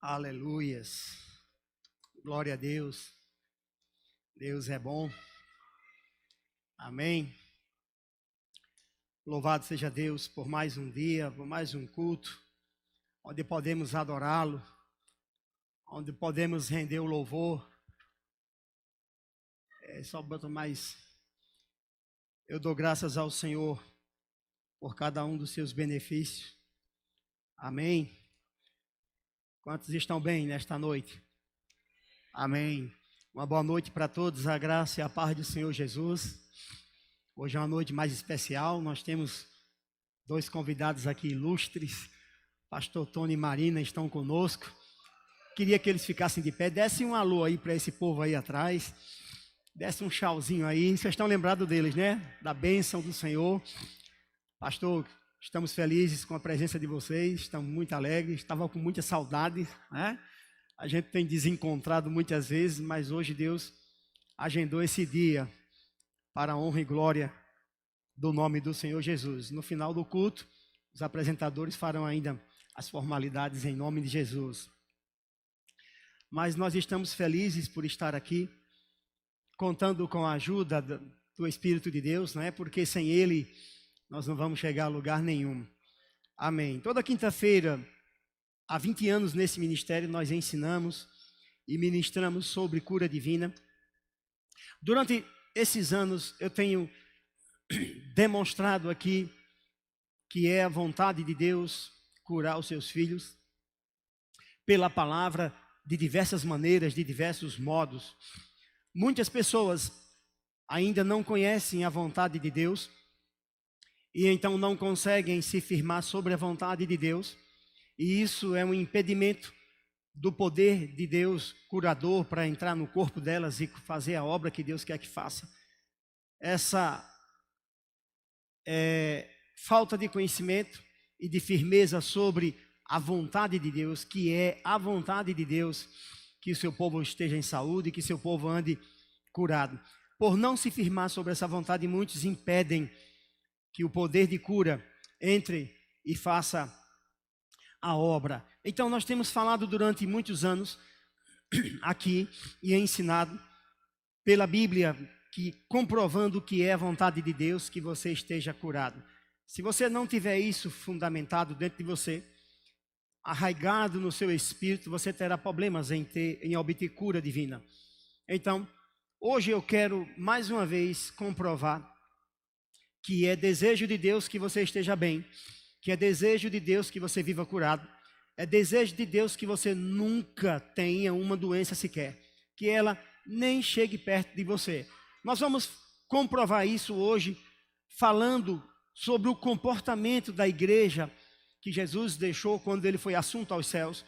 Aleluias. Glória a Deus. Deus é bom. Amém. Louvado seja Deus por mais um dia, por mais um culto, onde podemos adorá-lo, onde podemos render o louvor. Só boto mais. Eu dou graças ao Senhor por cada um dos seus benefícios. Amém. Quantos estão bem nesta noite? Amém. Uma boa noite para todos, a graça e a paz do Senhor Jesus. Hoje é uma noite mais especial, nós temos dois convidados aqui ilustres, pastor Tony e Marina estão conosco. Queria que eles ficassem de pé, desse um alô aí para esse povo aí atrás, desse um tchauzinho aí, vocês estão lembrados deles, né? Da bênção do Senhor. Pastor, estamos felizes com a presença de vocês, estamos muito alegres, estava com muita saudade, né? A gente tem desencontrado muitas vezes, mas hoje Deus agendou esse dia para a honra e glória do nome do Senhor Jesus. No final do culto, os apresentadores farão ainda as formalidades em nome de Jesus. Mas nós estamos felizes por estar aqui, contando com a ajuda do Espírito de Deus, não é? Porque sem Ele nós não vamos chegar a lugar nenhum. Amém. Toda quinta-feira, há 20 anos nesse ministério, nós ensinamos e ministramos sobre cura divina. Durante esses anos, eu tenho demonstrado aqui que é a vontade de Deus curar os seus filhos pela palavra de diversas maneiras, de diversos modos. Muitas pessoas ainda não conhecem a vontade de Deus e então não conseguem se firmar sobre a vontade de Deus, e isso é um impedimento do poder de Deus curador para entrar no corpo delas e fazer a obra que Deus quer que faça. Essa falta de conhecimento e de firmeza sobre a vontade de Deus, que é a vontade de Deus, que o seu povo esteja em saúde, que seu povo ande curado. Por não se firmar sobre essa vontade, muitos impedem que o poder de cura entre e faça a obra. Então nós temos falado durante muitos anos aqui e ensinado pela Bíblia que comprovando que é a vontade de Deus que você esteja curado. Se você não tiver isso fundamentado dentro de você, arraigado no seu espírito, você terá problemas em obter cura divina. Então, hoje eu quero mais uma vez comprovar que é desejo de Deus que você esteja bem, que é desejo de Deus que você viva curado, é desejo de Deus que você nunca tenha uma doença sequer, que ela nem chegue perto de você. Nós vamos comprovar isso hoje, falando sobre o comportamento da igreja que Jesus deixou quando ele foi assunto aos céus,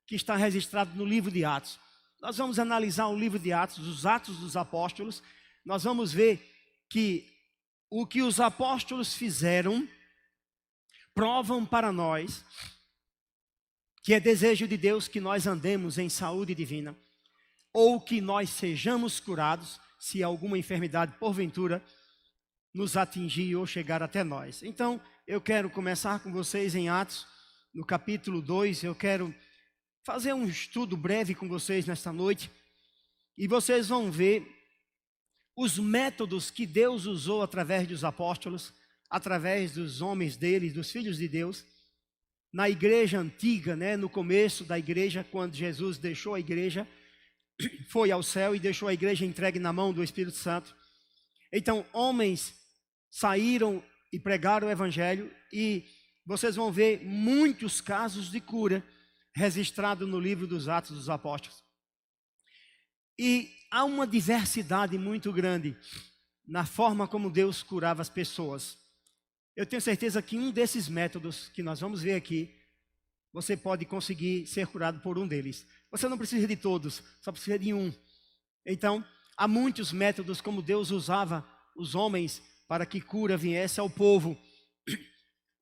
que está registrado no livro de Atos. Nós vamos analisar o livro de Atos, os Atos dos Apóstolos. Nós vamos ver que o que os apóstolos fizeram provam para nós que é desejo de Deus que nós andemos em saúde divina, ou que nós sejamos curados se alguma enfermidade porventura nos atingir ou chegar até nós. Então, eu quero começar com vocês em Atos, no capítulo 2, eu quero fazer um estudo breve com vocês nesta noite, e vocês vão ver os métodos que Deus usou através dos apóstolos, através dos homens dele, dos filhos de Deus, na igreja antiga, né, no começo da igreja, quando Jesus deixou a igreja, foi ao céu e deixou a igreja entregue na mão do Espírito Santo. Então, homens saíram e pregaram o evangelho, e vocês vão ver muitos casos de cura registrados no livro dos Atos dos Apóstolos. E há uma diversidade muito grande na forma como Deus curava as pessoas. Eu tenho certeza que um desses métodos que nós vamos ver aqui, você pode conseguir ser curado por um deles. Você não precisa de todos, só precisa de um. Então, há muitos métodos como Deus usava os homens para que cura viesse ao povo.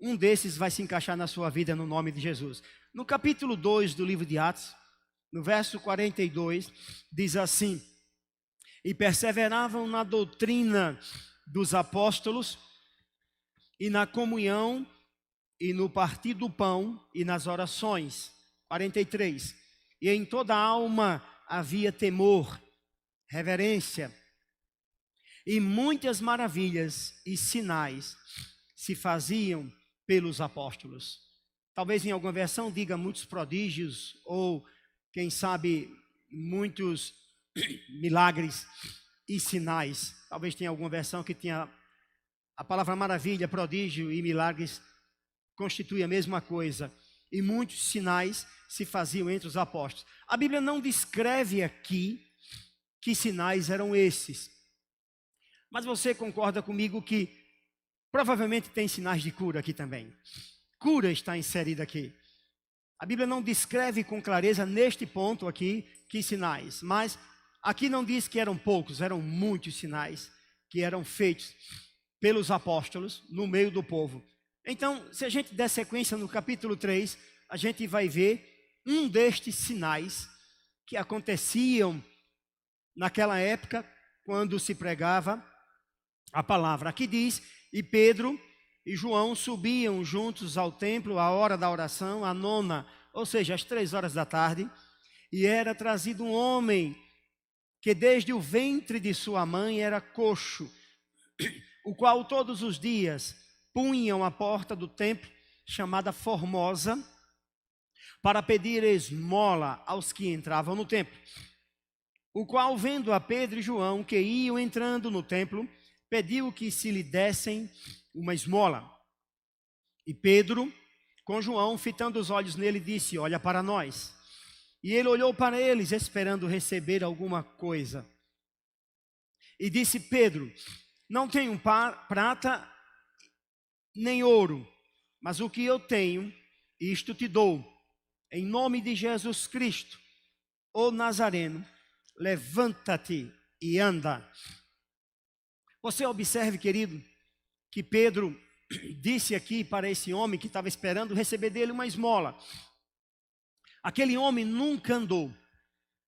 Um desses vai se encaixar na sua vida no nome de Jesus. No capítulo 2 do livro de Atos, no verso 42, diz assim: e perseveravam na doutrina dos apóstolos, e na comunhão, e no partir do pão, e nas orações. 43. e em toda a alma havia temor, reverência, e muitas maravilhas e sinais se faziam pelos apóstolos. Talvez em alguma versão diga muitos prodígios, ou quem sabe muitos milagres e sinais. Talvez tenha alguma versão que tenha a palavra maravilha, prodígio e milagres constitui a mesma coisa. E muitos sinais se faziam entre os apóstolos. A Bíblia não descreve aqui que sinais eram esses. Mas você concorda comigo que provavelmente tem sinais de cura aqui também. Cura está inserida aqui. A Bíblia não descreve com clareza neste ponto aqui que sinais. Mas aqui não diz que eram poucos, eram muitos sinais que eram feitos pelos apóstolos no meio do povo. Então, se a gente der sequência no capítulo 3, a gente vai ver um destes sinais que aconteciam naquela época, quando se pregava a palavra. Aqui diz, e Pedro e João subiam juntos ao templo à hora da oração, a nona, ou seja, às 3 horas da tarde, e era trazido um homem que desde o ventre de sua mãe era coxo, o qual todos os dias punham a porta do templo, chamada Formosa, para pedir esmola aos que entravam no templo. O qual, vendo a Pedro e João, que iam entrando no templo, pediu que se lhe dessem uma esmola. E Pedro, com João, fitando os olhos nele, disse, olha para nós. E ele olhou para eles, esperando receber alguma coisa. E disse Pedro, não tenho prata nem ouro, mas o que eu tenho, isto te dou. Em nome de Jesus Cristo, o Nazareno, levanta-te e anda. Você observe, querido, que Pedro disse aqui para esse homem que estava esperando receber dele uma esmola. Aquele homem nunca andou.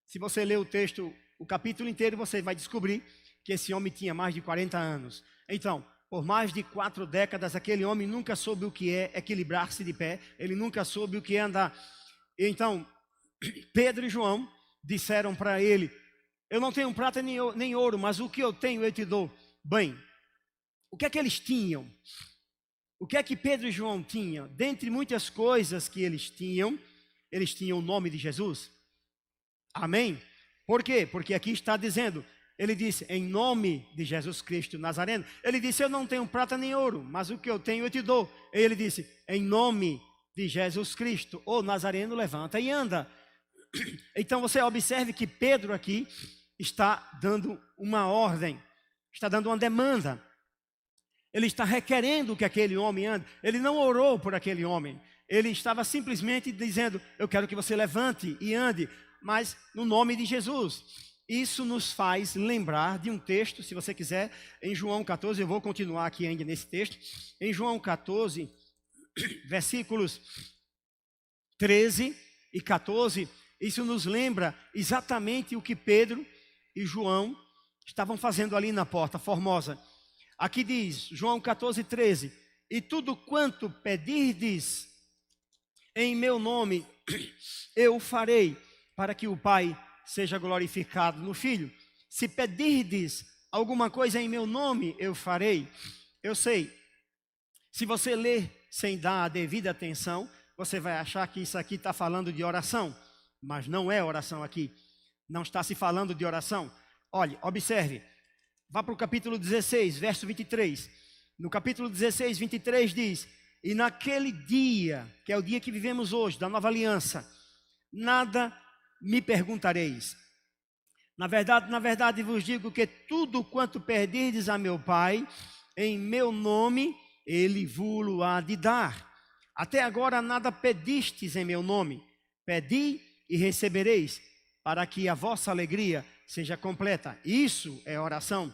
Se você ler o texto, o capítulo inteiro, você vai descobrir que esse homem tinha mais de 40 anos. Então, por mais de 4 décadas, aquele homem nunca soube o que é equilibrar-se de pé, ele nunca soube o que é andar. Então, Pedro e João disseram para ele, eu não tenho prata nem ouro, mas o que eu tenho eu te dou. Bem, o que é que eles tinham? O que é que Pedro e João tinham? Dentre muitas coisas que eles tinham o nome de Jesus. Amém? Por quê? Porque aqui está dizendo, ele disse, em nome de Jesus Cristo Nazareno. Ele disse, eu não tenho prata nem ouro, mas o que eu tenho eu te dou. E ele disse, em nome de Jesus Cristo, o Nazareno, levanta e anda. Então você observe que Pedro aqui está dando uma ordem, está dando uma demanda. Ele está requerendo que aquele homem ande. Ele não orou por aquele homem. Ele estava simplesmente dizendo, eu quero que você levante e ande, mas no nome de Jesus. Isso nos faz lembrar de um texto, se você quiser, em João 14, eu vou continuar aqui ainda nesse texto. Em João 14, versículos 13 e 14, isso nos lembra exatamente o que Pedro e João estavam fazendo ali na porta Formosa. Aqui diz, João 14, 13, e tudo quanto pedirdes em meu nome, eu farei, para que o Pai seja glorificado no Filho. Se pedirdes alguma coisa em meu nome, eu farei. Eu sei, se você ler sem dar a devida atenção, você vai achar que isso aqui está falando de oração, mas não é oração aqui, não está se falando de oração. Olhe, observe, vá para o capítulo 16, verso 23. No capítulo 16, 23 diz, e naquele dia, que é o dia que vivemos hoje, da nova aliança, nada me perguntareis. Na verdade vos digo que tudo quanto pedirdes a meu Pai, em meu nome, ele vos há de dar. Até agora nada pedistes em meu nome. Pedi e recebereis, para que a vossa alegria seja completa. Isso é oração.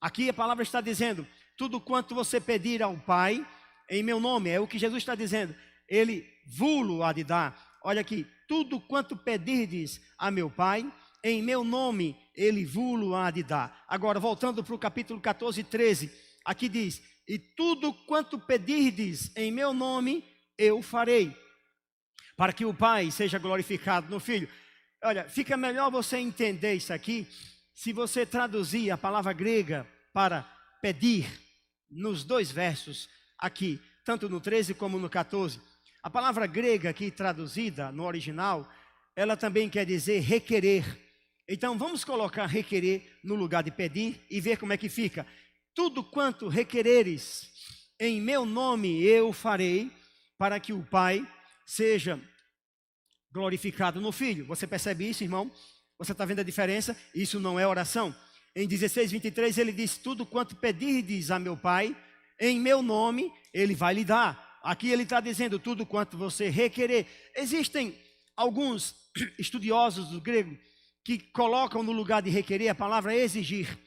Aqui a palavra está dizendo, tudo quanto você pedir ao Pai, em meu nome, é o que Jesus está dizendo, ele vos há de dar. Olha aqui, tudo quanto pedirdes a meu Pai, em meu nome, ele vos há de dar. Agora, voltando para o capítulo 14, 13, aqui diz, e tudo quanto pedirdes em meu nome, eu farei, para que o Pai seja glorificado no Filho. Olha, fica melhor você entender isso aqui se você traduzir a palavra grega para pedir nos dois versos aqui, tanto no 13 como no 14. A palavra grega aqui traduzida no original, ela também quer dizer requerer. Então vamos colocar requerer no lugar de pedir e ver como é que fica. Tudo quanto requereres em meu nome eu farei, para que o Pai seja glorificado no Filho. Você percebe isso, irmão? Você está vendo a diferença? Isso não é oração. Em 16:23 ele diz: tudo quanto pedirdes a meu Pai, em meu nome, ele vai lhe dar. Aqui ele está dizendo tudo quanto você requerer. Existem alguns estudiosos do grego que colocam no lugar de requerer a palavra exigir,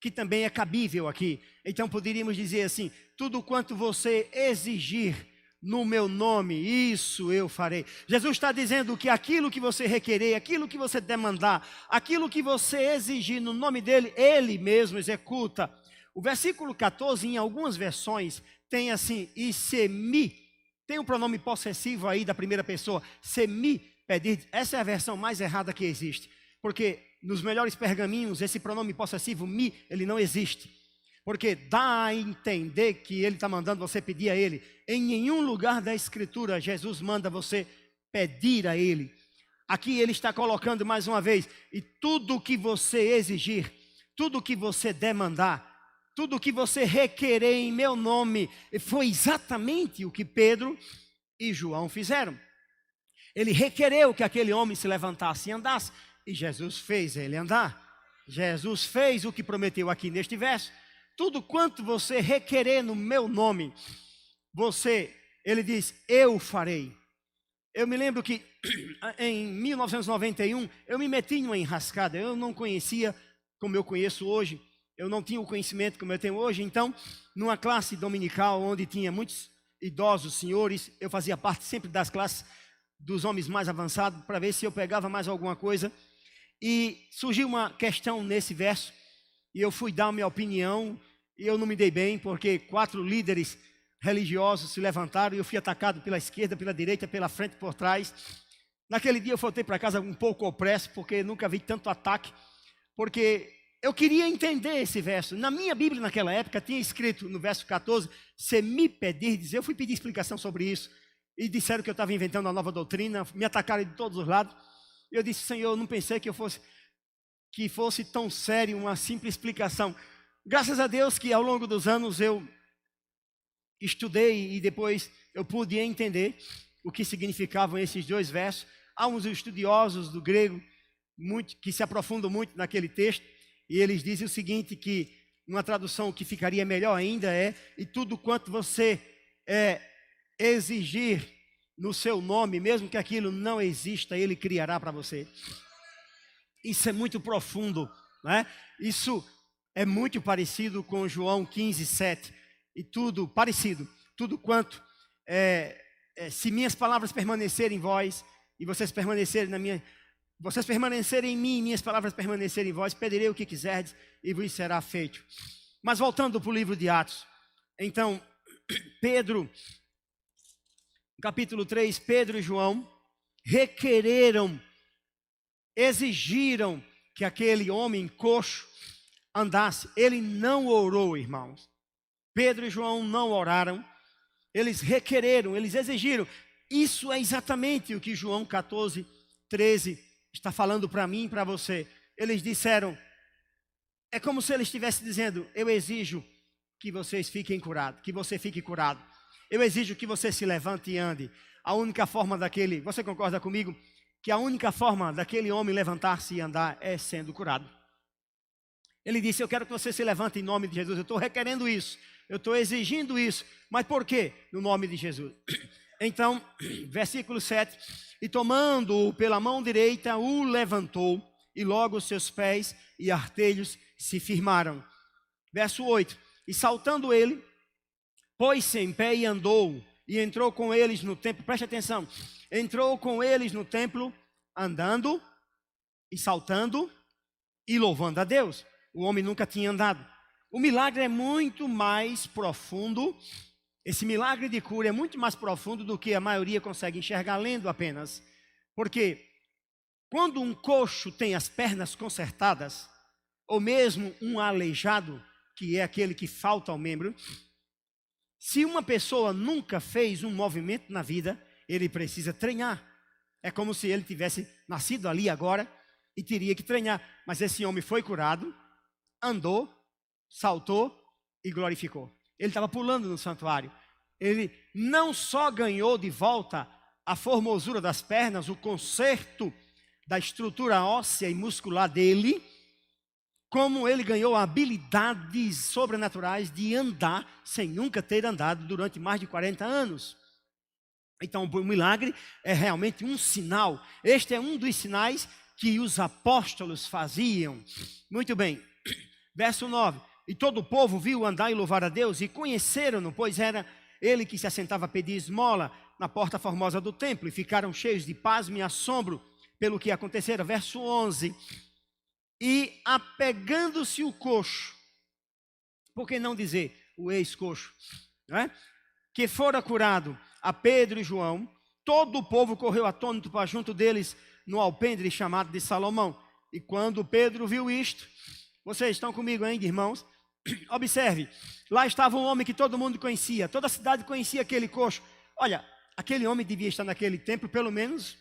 que também é cabível aqui. Então poderíamos dizer assim: tudo quanto você exigir no meu nome, isso eu farei. Jesus está dizendo que aquilo que você requerer, aquilo que você demandar, aquilo que você exigir no nome dele, ele mesmo executa. O versículo 14, em algumas versões, tem assim: e se me, tem um pronome possessivo aí da primeira pessoa, se me pedir. Essa é a versão mais errada que existe, porque nos melhores pergaminhos esse pronome possessivo me, ele não existe, porque dá a entender que ele está mandando você pedir a ele. Em nenhum lugar da escritura Jesus manda você pedir a ele. Aqui ele está colocando mais uma vez: e tudo que você exigir, tudo que você demandar, tudo que você requerer em meu nome. Foi exatamente o que Pedro e João fizeram. Ele requereu que aquele homem se levantasse e andasse, e Jesus fez ele andar. Jesus fez o que prometeu aqui neste verso. Tudo quanto você requerer no meu nome, ele diz, eu farei. Eu me lembro que em 1991, eu me meti em uma enrascada. Eu não conhecia como eu conheço hoje. Eu não tinha o conhecimento como eu tenho hoje. Então, numa classe dominical, onde tinha muitos idosos, senhores, eu fazia parte sempre das classes dos homens mais avançados, para ver se eu pegava mais alguma coisa. E surgiu uma questão nesse verso, e eu fui dar a minha opinião, e eu não me dei bem, porque 4 líderes religiosos se levantaram, e eu fui atacado pela esquerda, pela direita, pela frente, por trás. Naquele dia eu voltei para casa um pouco opresso, porque nunca vi tanto ataque, porque eu queria entender esse verso. Na minha Bíblia, naquela época, tinha escrito no verso 14, se me pedirdes. Eu fui pedir explicação sobre isso, e disseram que eu estava inventando uma nova doutrina, me atacaram de todos os lados. Eu disse, Senhor, eu não pensei que fosse tão sério uma simples explicação. Graças a Deus que ao longo dos anos eu estudei e depois eu pude entender o que significavam esses 2 versos. Há uns estudiosos do grego que se aprofundam muito naquele texto, e eles dizem o seguinte, que uma tradução que ficaria melhor ainda é: e tudo quanto você exigir no seu nome, mesmo que aquilo não exista, ele criará para você. Isso é muito profundo, né? Isso é muito parecido com João 15:7, e tudo parecido, tudo quanto, se minhas palavras permanecerem em vós, e vocês permanecerem em mim, e minhas palavras permanecerem em vós, pedirei o que quiserdes, e vos será feito. Mas voltando para o livro de Atos, então, Pedro, capítulo 3, Pedro e João requereram, exigiram que aquele homem coxo andasse. Ele não orou, irmãos. Pedro e João não oraram. Eles requereram, eles exigiram. Isso é exatamente o que João 14:13 está falando para mim e para você. Eles disseram, é como se ele estivesse dizendo, eu exijo que vocês fiquem curados, que você fique curado. Eu exijo que você se levante e ande. A única forma você concorda comigo? Que a única forma daquele homem levantar-se e andar é sendo curado. Ele disse, eu quero que você se levante em nome de Jesus. Eu estou requerendo isso, eu estou exigindo isso. Mas por quê? No nome de Jesus. Então, versículo 7, e tomando-o pela mão direita, o levantou, e logo seus pés e artelhos se firmaram. Verso 8, e saltando ele, pôs-se em pé e andou, e entrou com eles no templo. Preste atenção, entrou com eles no templo, andando, e saltando, e louvando a Deus. O homem nunca tinha andado. O milagre é muito mais profundo, Esse milagre de cura é muito mais profundo do que a maioria consegue enxergar lendo apenas. Porque quando um coxo tem as pernas consertadas, ou mesmo um aleijado, que é aquele que falta ao membro, se uma pessoa nunca fez um movimento na vida, ele precisa treinar. É como se ele tivesse nascido ali agora e teria que treinar. Mas esse homem foi curado, andou, saltou e glorificou. Ele estava pulando no santuário. Ele não só ganhou de volta a formosura das pernas, o conserto da estrutura óssea e muscular dele, como ele ganhou habilidades sobrenaturais de andar sem nunca ter andado durante mais de 40 anos. Então, o milagre é realmente um sinal. Este é um dos sinais que os apóstolos faziam. Muito bem. Verso 9. E todo o povo viu andar e louvar a Deus e conheceram-no, pois era ele que se assentava a pedir esmola na porta formosa do templo, e ficaram cheios de pasmo e assombro pelo que acontecera. Verso 11. E apegando-se o coxo, por que não dizer o ex-coxo, não é? Que fora curado, a Pedro e João, todo o povo correu atônito para junto deles no alpendre chamado de Salomão. E quando Pedro viu isto, vocês estão comigo ainda, irmãos? Observe, lá estava um homem que todo mundo conhecia, toda a cidade conhecia aquele coxo. Olha, aquele homem devia estar naquele templo pelo menos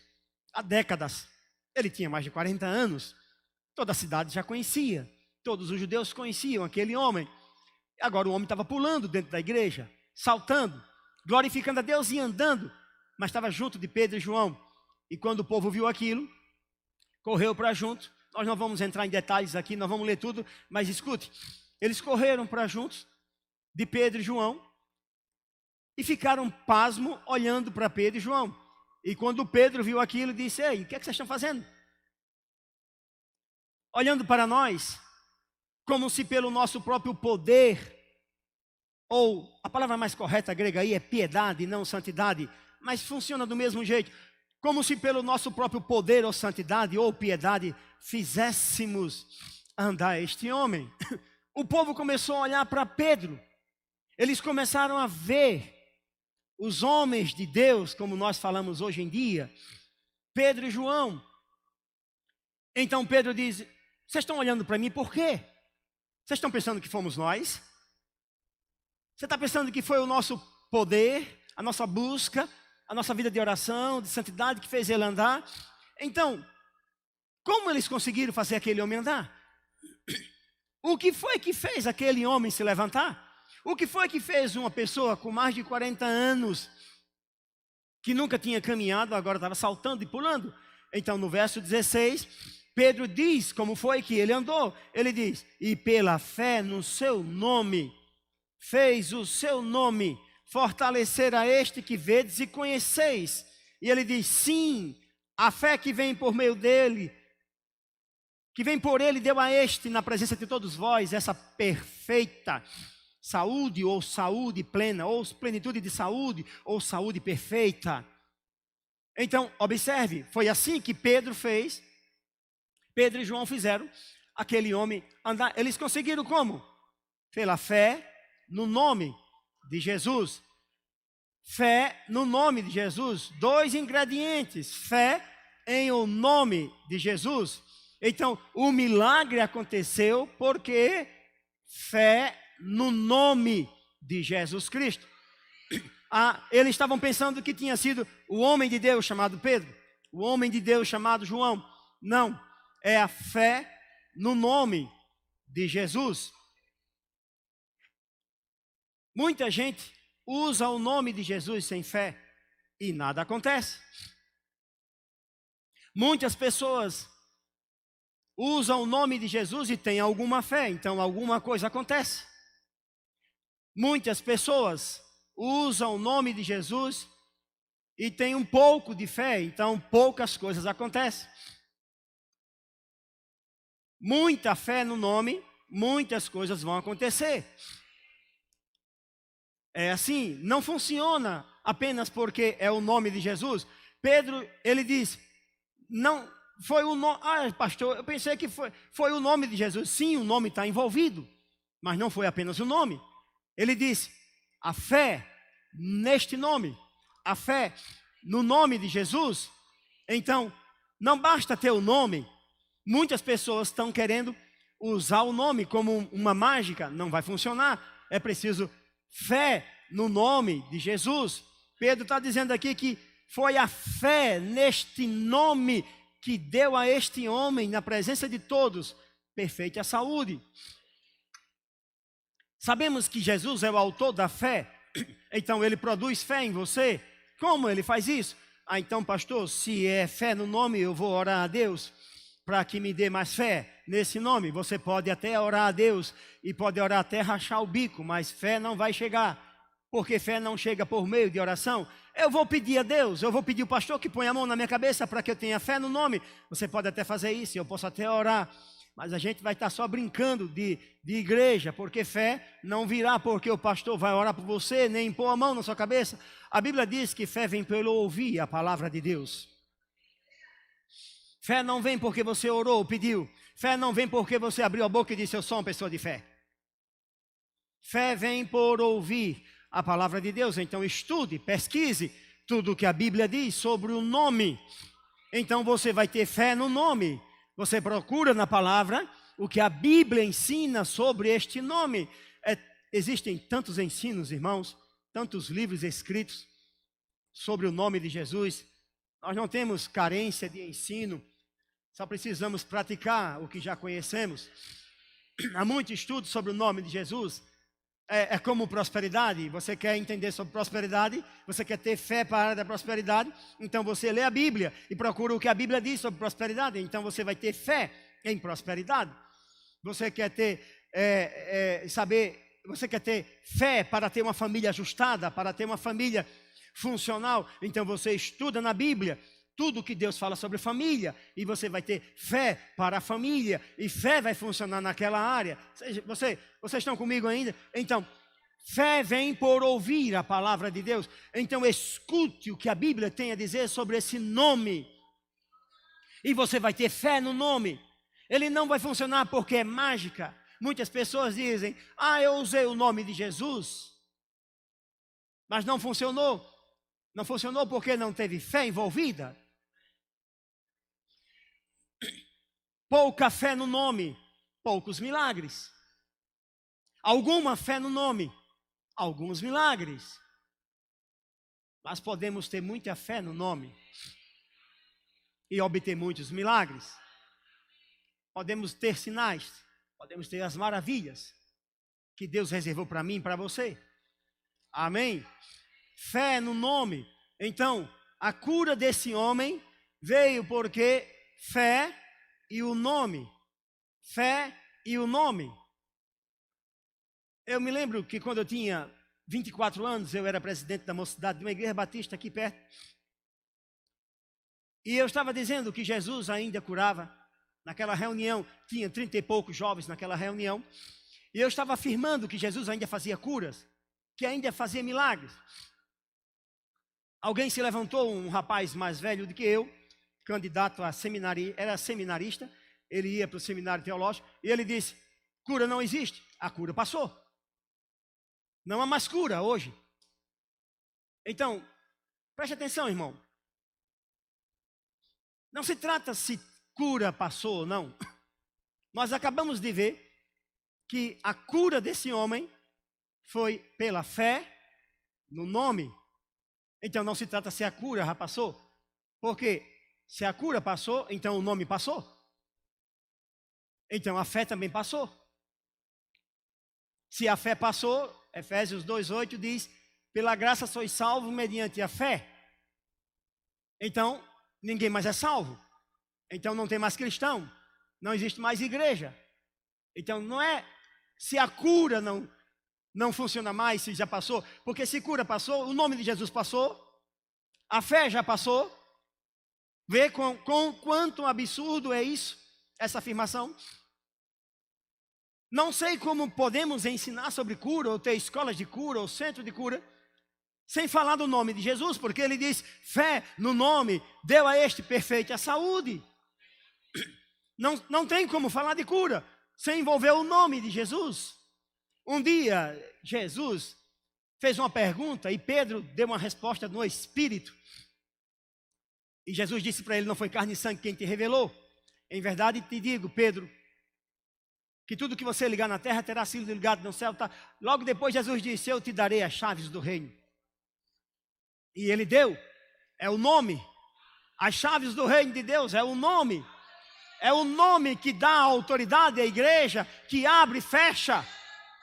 há décadas. Ele tinha mais de 40 anos. Toda a cidade já conhecia, todos os judeus conheciam aquele homem. Agora o homem estava pulando dentro da igreja, saltando, glorificando a Deus e andando, mas estava junto de Pedro e João. E quando o povo viu aquilo, correu para junto. Nós não vamos entrar em detalhes aqui, nós vamos ler tudo, mas escute, eles correram para juntos de Pedro e João e ficaram pasmo olhando para Pedro e João. E quando Pedro viu aquilo, disse: ei, o que é que vocês estão fazendo? Olhando para nós, como se pelo nosso próprio poder, ou a palavra mais correta grega aí é piedade, não santidade, mas funciona do mesmo jeito, como se pelo nosso próprio poder ou santidade ou piedade fizéssemos andar este homem. O povo começou a olhar para Pedro, eles começaram a ver os homens de Deus, como nós falamos hoje em dia, Pedro e João. Então Pedro diz: vocês estão olhando para mim por quê? Vocês estão pensando que fomos nós? Você está pensando que foi o nosso poder, a nossa busca, a nossa vida de oração, de santidade que fez ele andar? Então, como eles conseguiram fazer aquele homem andar? O que foi que fez aquele homem se levantar? O que foi que fez uma pessoa com mais de 40 anos, que nunca tinha caminhado, agora estava saltando e pulando? Então, no verso 16, Pedro diz como foi que ele andou. Ele diz: e pela fé no seu nome, fez o seu nome fortalecer a este que vedes e conheceis. E ele diz: sim, a fé que vem por meio dele, que vem por ele, deu a este, na presença de todos vós, essa perfeita saúde, ou saúde plena, ou plenitude de saúde, ou saúde perfeita. Então, observe, foi assim que Pedro fez, Pedro e João fizeram aquele homem andar. Eles conseguiram como? Pela fé no nome de Jesus. Fé no nome de Jesus. Dois ingredientes: fé em o nome de Jesus. Então, o milagre aconteceu porque fé no nome de Jesus Cristo. Eles estavam pensando que tinha sido o homem de Deus chamado Pedro, o homem de Deus chamado João. Não, é a fé no nome de Jesus. Muita gente usa o nome de Jesus sem fé e nada acontece. Muitas pessoas usam o nome de Jesus e têm alguma fé, então alguma coisa acontece. Muitas pessoas usam o nome de Jesus e têm um pouco de fé, então poucas coisas acontecem. Muita fé no nome, muitas coisas vão acontecer. É assim, não funciona apenas porque é o nome de Jesus. Pedro, ele diz, não foi o nome. Pastor, eu pensei que foi o nome de Jesus. Sim, o nome está envolvido, mas não foi apenas o nome. Ele disse, a fé neste nome, a fé no nome de Jesus. Então, não basta ter o nome. Muitas pessoas estão querendo usar o nome como uma mágica. Não vai funcionar. É preciso fé no nome de Jesus. Pedro está dizendo aqui que foi a fé neste nome que deu a este homem, na presença de todos, perfeita saúde. Sabemos que Jesus é o autor da fé, então ele produz fé em você. Como ele faz isso? Então, pastor, se é fé no nome, eu vou orar a Deus para que me dê mais fé nesse nome. Você pode até orar a Deus e pode orar até rachar o bico, mas fé não vai chegar, porque fé não chega por meio de oração. Eu vou pedir a Deus, eu vou pedir o pastor que ponha a mão na minha cabeça para que eu tenha fé no nome. Você pode até fazer isso, eu posso até orar, mas a gente vai estar só brincando de igreja, porque fé não virá porque o pastor vai orar por você, nem pôr a mão na sua cabeça. A Bíblia diz que fé vem pelo ouvir a palavra de Deus. Fé não vem porque você orou, pediu. Fé não vem porque você abriu a boca e disse, eu sou uma pessoa de fé. Fé vem por ouvir a palavra de Deus. Então estude, pesquise tudo o que a Bíblia diz sobre o nome. Então você vai ter fé no nome. Você procura na palavra o que a Bíblia ensina sobre este nome. Existem tantos ensinos, irmãos, tantos livros escritos sobre o nome de Jesus. Nós não temos carência de ensino, só precisamos praticar o que já conhecemos. Há muito estudo sobre o nome de Jesus. É como prosperidade. Você quer entender sobre prosperidade, você quer ter fé para a área da prosperidade, então você lê a Bíblia e procura o que a Bíblia diz sobre prosperidade, então você vai ter fé em prosperidade. Você quer ter, você quer ter fé para ter uma família ajustada, para ter uma família funcional, então você estuda na Bíblia tudo que Deus fala sobre família, e você vai ter fé para a família, e fé vai funcionar naquela área. Vocês estão comigo ainda? Então, fé vem por ouvir a palavra de Deus. Então, escute o que a Bíblia tem a dizer sobre esse nome, e você vai ter fé no nome. Ele não vai funcionar porque é mágica. Muitas pessoas dizem, eu usei o nome de Jesus, mas não funcionou. Não funcionou porque não teve fé envolvida. Pouca fé no nome, poucos milagres. Alguma fé no nome, alguns milagres. Mas podemos ter muita fé no nome e obter muitos milagres. Podemos ter sinais, podemos ter as maravilhas que Deus reservou para mim e para você. Amém? Fé no nome. Então, a cura desse homem veio porque fé e o nome. Fé e o nome. Eu me lembro que quando eu tinha 24 anos, eu era presidente da mocidade de uma igreja batista aqui perto. E eu estava dizendo que Jesus ainda curava. Naquela reunião, tinha 30 e poucos jovens naquela reunião. E eu estava afirmando que Jesus ainda fazia curas, que ainda fazia milagres. Alguém se levantou, um rapaz mais velho do que eu, candidato a seminário, era seminarista, ele ia para o seminário teológico, e ele disse, cura não existe, a cura passou. Não há mais cura hoje. Então, preste atenção, irmão. Não se trata se cura passou ou não. Nós acabamos de ver que a cura desse homem foi pela fé no nome. Então não se trata se a cura já passou, porque se a cura passou, então o nome passou. Então a fé também passou. Se a fé passou, Efésios 2:8 diz, pela graça sois salvos mediante a fé. Então ninguém mais é salvo. Então não tem mais cristão, não existe mais igreja. Então não é se a cura não funciona mais, se já passou, porque se cura passou, o nome de Jesus passou, a fé já passou. Vê com quanto absurdo é isso, essa afirmação. Não sei como podemos ensinar sobre cura, ou ter escolas de cura, ou centro de cura, sem falar do nome de Jesus, porque ele diz, fé no nome deu a este perfeita saúde. Não tem como falar de cura sem envolver o nome de Jesus. Um dia, Jesus fez uma pergunta e Pedro deu uma resposta no Espírito. E Jesus disse para ele: não foi carne e sangue quem te revelou. Em verdade te digo, Pedro, que tudo que você ligar na terra terá sido ligado no céu. Tá? Logo depois Jesus disse: eu te darei as chaves do reino. E ele deu, é o nome. As chaves do reino de Deus é o nome. É o nome que dá autoridade à igreja, que abre e fecha,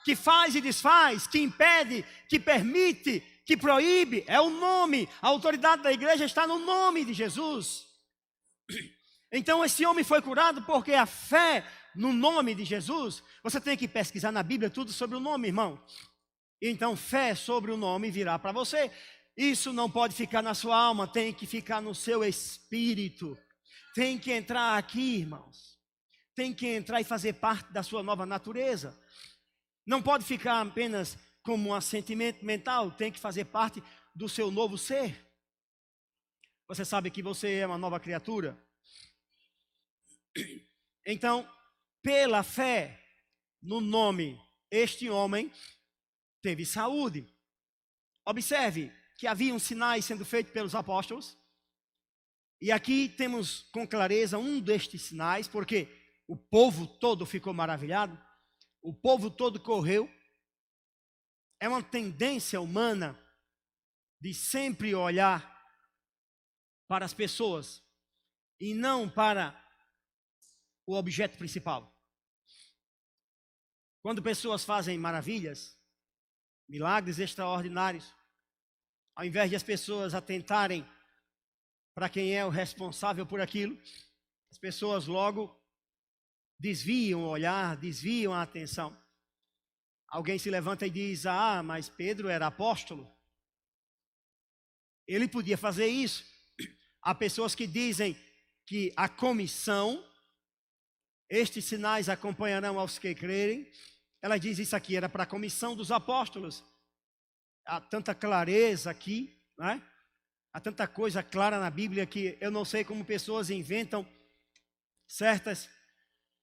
que faz e desfaz, que impede, que permite, que proíbe. É o nome. A autoridade da igreja está no nome de Jesus. Então esse homem foi curado porque a fé no nome de Jesus. Você tem que pesquisar na Bíblia tudo sobre o nome, irmão. Então fé sobre o nome virá para você. Isso não pode ficar na sua alma, tem que ficar no seu espírito. Tem que entrar aqui, irmãos. Tem que entrar e fazer parte da sua nova natureza. Não pode ficar apenas como um assentimento mental, tem que fazer parte do seu novo ser. Você sabe que você é uma nova criatura? Então, pela fé no nome, este homem teve saúde. Observe que haviam sinais sendo feitos pelos apóstolos. E aqui temos com clareza um destes sinais, porque o povo todo ficou maravilhado, o povo todo correu. É uma tendência humana de sempre olhar para as pessoas e não para o objeto principal. Quando pessoas fazem maravilhas, milagres extraordinários, ao invés de as pessoas atentarem para quem é o responsável por aquilo, as pessoas logo desviam o olhar, desviam a atenção. Alguém se levanta e diz: ah, mas Pedro era apóstolo. Ele podia fazer isso. Há pessoas que dizem que a comissão, estes sinais acompanharão aos que crerem. Ela diz isso aqui, era para a comissão dos apóstolos. Há tanta clareza aqui, né? Há tanta coisa clara na Bíblia que eu não sei como pessoas inventam certas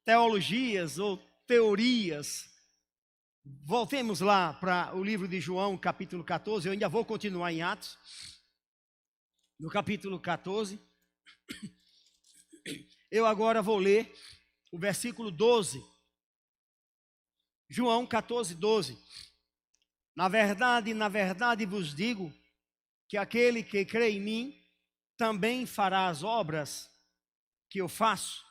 teologias ou teorias. Voltemos lá para o livro de João, capítulo 14. Eu ainda vou continuar em Atos. No capítulo 14. Eu agora vou ler o versículo 12. João 14, 12. Na verdade vos digo que aquele que crê em mim também fará as obras que eu faço,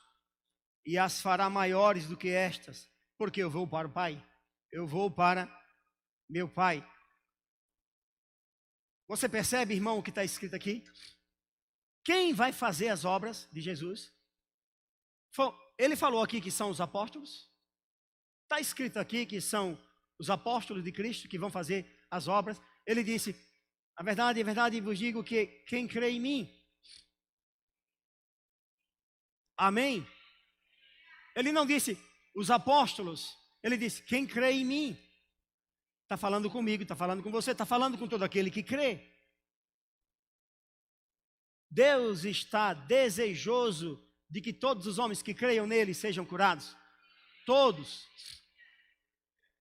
e as fará maiores do que estas, porque eu vou para o Pai. Eu vou para meu Pai. Você percebe, irmão, o que está escrito aqui? Quem vai fazer as obras de Jesus? Ele falou aqui que são os apóstolos. Está escrito aqui que são os apóstolos de Cristo que vão fazer as obras. Ele disse: a verdade vos digo que quem crê em mim. Amém? Ele não disse os apóstolos. Ele disse: quem crê em mim. Está falando comigo, está falando com você, está falando com todo aquele que crê. Deus está desejoso de que todos os homens que creiam nele sejam curados. Todos.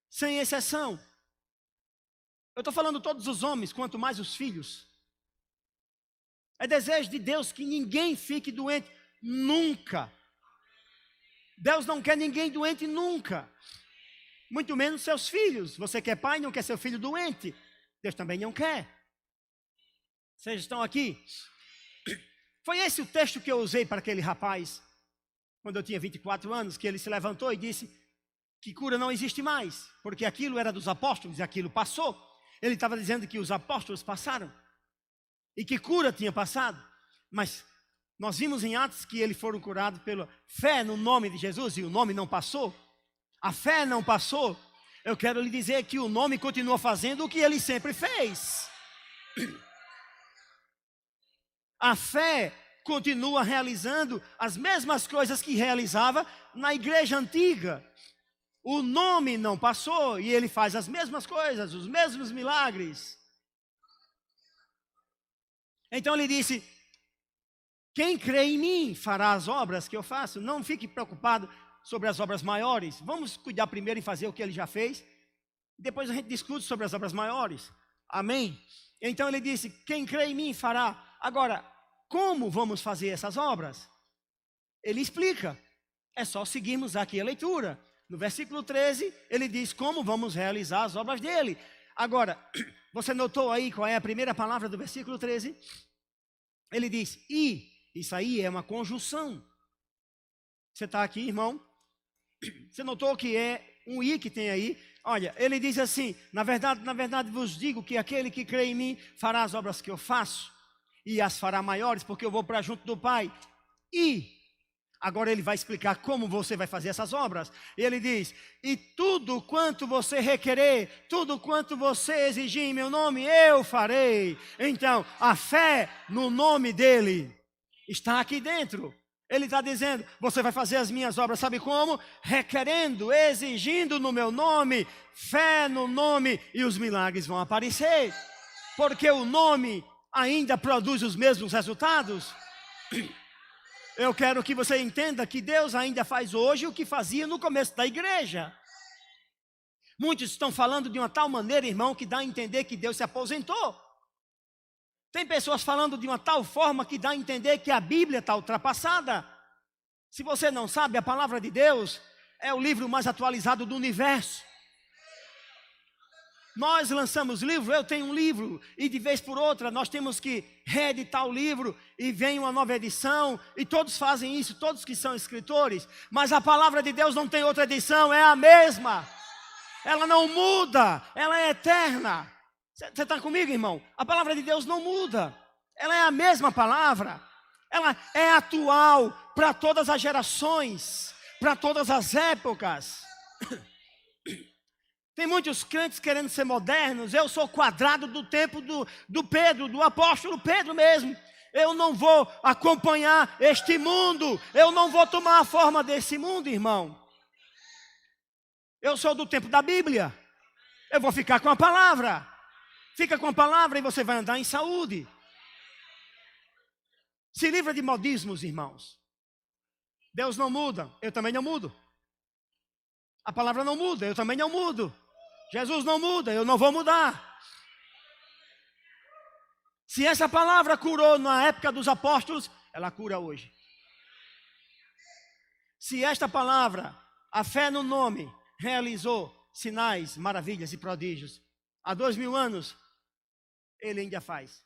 Sem exceção. Eu estou falando todos os homens, quanto mais os filhos. É desejo de Deus que ninguém fique doente. Nunca. Deus não quer ninguém doente nunca. Muito menos seus filhos. Você que é pai não quer seu filho doente. Deus também não quer. Vocês estão aqui? Foi esse o texto que eu usei para aquele rapaz, quando eu tinha 24 anos, que ele se levantou e disse que cura não existe mais, porque aquilo era dos apóstolos e aquilo passou. Ele estava dizendo que os apóstolos passaram e que cura tinha passado, mas nós vimos em Atos que eles foram curados pela fé no nome de Jesus e o nome não passou. A fé não passou. Eu quero lhe dizer que o nome continua fazendo o que ele sempre fez. A fé continua realizando as mesmas coisas que realizava na igreja antiga. O nome não passou e ele faz as mesmas coisas, os mesmos milagres. Então ele disse: quem crê em mim fará as obras que eu faço. Não fique preocupado sobre as obras maiores. Vamos cuidar primeiro em fazer o que ele já fez. Depois a gente discute sobre as obras maiores. Amém? Então ele disse, quem crê em mim fará. Agora, como vamos fazer essas obras? Ele explica. É só seguirmos aqui a leitura. No versículo 13, ele diz como vamos realizar as obras dele. Agora, você notou aí qual é a primeira palavra do versículo 13? Ele diz, e. Isso aí é uma conjunção. Você está aqui, irmão? Você notou que é um i que tem aí? Olha, ele diz assim, na verdade vos digo que aquele que crê em mim fará as obras que eu faço, e as fará maiores, porque eu vou para junto do Pai. E agora ele vai explicar como você vai fazer essas obras. Ele diz, e tudo quanto você requerer, tudo quanto você exigir em meu nome, eu farei. Então, a fé no nome dele está aqui dentro. Ele está dizendo, você vai fazer as minhas obras, sabe como? Requerendo, exigindo no meu nome, fé no nome, e os milagres vão aparecer. Porque o nome ainda produz os mesmos resultados. Eu quero que você entenda que Deus ainda faz hoje o que fazia no começo da igreja. Muitos estão falando de uma tal maneira, irmão, que dá a entender que Deus se aposentou. Tem pessoas falando de uma tal forma que dá a entender que a Bíblia está ultrapassada. Se você não sabe, a palavra de Deus é o livro mais atualizado do universo. Nós lançamos livro, eu tenho um livro, e de vez por outra nós temos que reeditar o livro, e vem uma nova edição, e todos fazem isso, todos que são escritores, mas a palavra de Deus não tem outra edição, é a mesma. Ela não muda, ela é eterna. Você está comigo, irmão? A palavra de Deus não muda. Ela é a mesma palavra. Ela é atual para todas as gerações, para todas as épocas. Tem muitos crentes querendo ser modernos. Eu sou quadrado do tempo do Pedro, do apóstolo Pedro mesmo. Eu não vou acompanhar este mundo. Eu não vou tomar a forma desse mundo, irmão. Eu sou do tempo da Bíblia. Eu vou ficar com a palavra. Fica com a palavra e você vai andar em saúde. Se livra de modismos, irmãos. Deus não muda, eu também não mudo. A palavra não muda, eu também não mudo. Jesus não muda, eu não vou mudar. Se essa palavra curou na época dos apóstolos, ela cura hoje. Se esta palavra, a fé no nome, realizou sinais, maravilhas e prodígios há 2000 anos, ele ainda faz.